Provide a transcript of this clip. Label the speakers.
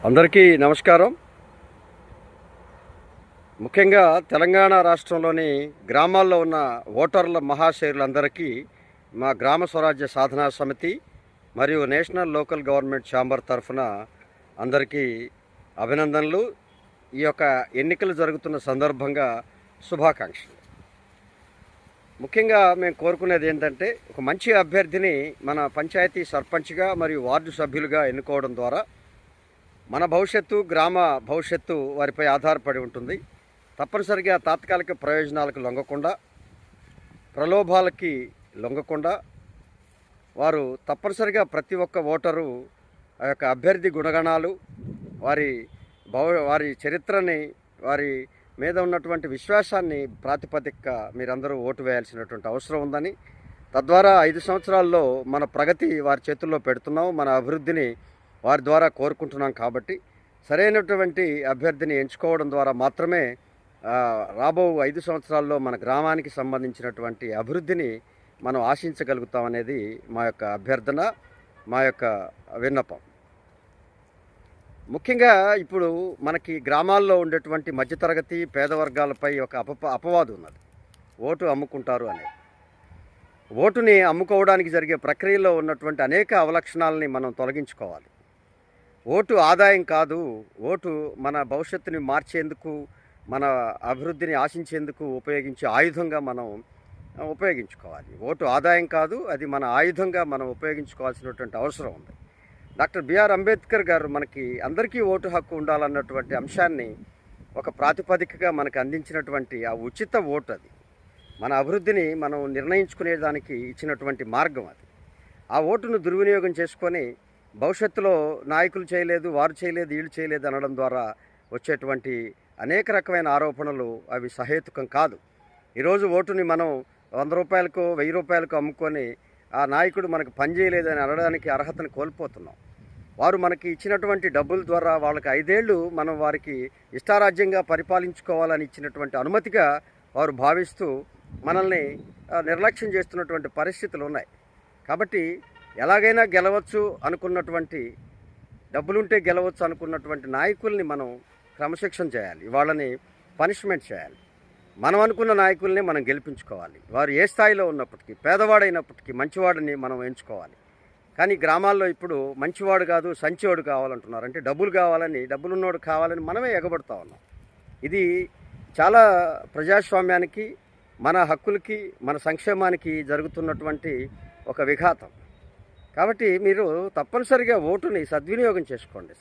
Speaker 1: అందరికీ నమస్కారం. ముఖ్యంగా తెలంగాణ రాష్ట్రంలోని గ్రామాల్లో ఉన్న ఓటర్ల మహాశయులందరికీ మా గ్రామ స్వరాజ్య సాధనా సమితి మరియు నేషనల్ లోకల్ గవర్నమెంట్ ఛాంబర్ తరఫున అందరికీ అభినందనలు. ఈ యొక్క ఎన్నికలు జరుగుతున్న సందర్భంగా శుభాకాంక్షలు. ముఖ్యంగా మేము కోరుకునేది ఏంటంటే, ఒక మంచి అభ్యర్థిని మన పంచాయతీ సర్పంచ్గా మరియు వార్డు సభ్యులుగా ఎన్నుకోవడం ద్వారా మన భవిష్యత్తు, గ్రామ భవిష్యత్తు వారిపై ఆధారపడి ఉంటుంది. తప్పనిసరిగా తాత్కాలిక ప్రయోజనాలకు లొంగకుండా, ప్రలోభాలకి లొంగకుండా వారు తప్పనిసరిగా ప్రతి ఒక్క ఓటరు ఆ యొక్క అభ్యర్థి గుణగణాలు, వారి చరిత్రని, వారి మీద ఉన్నటువంటి విశ్వాసాన్ని ప్రాతిపదికగా మీరందరూ ఓటు వేయాల్సినటువంటి అవసరం ఉందని, తద్వారా 5 సంవత్సరాల్లో మన ప్రగతి వారి చేతుల్లో పెడుతున్నాం, మన అభివృద్ధిని వారి ద్వారా కోరుకుంటున్నాం. కాబట్టి సరైనటువంటి అభ్యర్థిని ఎంచుకోవడం ద్వారా మాత్రమే రాబో 5 సంవత్సరాల్లో మన గ్రామానికి సంబంధించినటువంటి అభివృద్ధిని మనం ఆశించగలుగుతామనేది మా యొక్క అభ్యర్థన, మా యొక్క విన్నపం. ముఖ్యంగా ఇప్పుడు మనకి గ్రామాల్లో ఉండేటువంటి మధ్యతరగతి పేద వర్గాలపై ఒక అపవాదు ఉన్నది, ఓటు అమ్ముకుంటారు అనేది. ఓటుని అమ్ముకోవడానికి జరిగే ప్రక్రియలో ఉన్నటువంటి అనేక అవలక్షణాలని మనం తొలగించుకోవాలి. ఓటు ఆదాయం కాదు, ఓటు మన భవిష్యత్తుని మార్చేందుకు, మన అభివృద్ధిని ఆశించేందుకు ఉపయోగించే ఆయుధంగా మనం ఉపయోగించుకోవాలి. ఓటు ఆదాయం కాదు, అది మన ఆయుధంగా మనం ఉపయోగించుకోవాల్సినటువంటి అవసరం ఉంది. డాక్టర్ బిఆర్ అంబేద్కర్ గారు మనకి అందరికీ ఓటు హక్కు ఉండాలన్నటువంటి అంశాన్ని ఒక ప్రాతిపదికగా మనకు అందించినటువంటి ఆ ఉచిత ఓటు, అది మన అభివృద్ధిని మనం నిర్ణయించుకునేదానికి ఇచ్చినటువంటి మార్గం. అది ఆ ఓటును దుర్వినియోగం చేసుకొని భవిష్యత్తులో నాయకులు చేయలేదు, వారు చేయలేదు, వీళ్ళు చేయలేదు అనడం ద్వారా వచ్చేటువంటి అనేక రకమైన ఆరోపణలు అవి సహేతుకం కాదు. ఈరోజు ఓటుని మనం 100 రూపాయలకు 1000 రూపాయలకు అమ్ముకొని ఆ నాయకుడు మనకు పని చేయలేదని అనడానికి అర్హతను కోల్పోతున్నాం. వారు మనకి ఇచ్చినటువంటి డబ్బుల ద్వారా వాళ్ళకి 5 ఏళ్ళు మనం వారికి ఇష్టారాజ్యంగా పరిపాలించుకోవాలని ఇచ్చినటువంటి అనుమతిగా వారు భావిస్తూ మనల్ని నిర్లక్ష్యం చేస్తున్నటువంటి పరిస్థితులు ఉన్నాయి. కాబట్టి ఎలాగైనా గెలవచ్చు అనుకున్నటువంటి, డబ్బులుంటే గెలవచ్చు అనుకున్నటువంటి నాయకుల్ని మనం క్రమశిక్షణ చేయాలి, వాళ్ళని పనిష్మెంట్ చేయాలి. మనం అనుకున్న నాయకుల్ని మనం గెలిపించుకోవాలి. వారు ఏ స్థాయిలో ఉన్నప్పటికీ, పేదవాడైనప్పటికీ మంచివాడిని మనం ఎంచుకోవాలి. కానీ గ్రామాల్లో ఇప్పుడు మంచివాడు కాదు, సంచివాడు కావాలంటున్నారు. అంటే డబ్బులు కావాలని, డబ్బులున్నోడు కావాలని మనమే ఎగబడుతూ ఉన్నాం. ఇది చాలా ప్రజాస్వామ్యానికి, మన హక్కులకి, మన సంక్షేమానికి జరుగుతున్నటువంటి ఒక విఘాతం. కాబట్టి మీరు తప్పనిసరిగా ఓటుని సద్వినియోగం చేసుకోండి.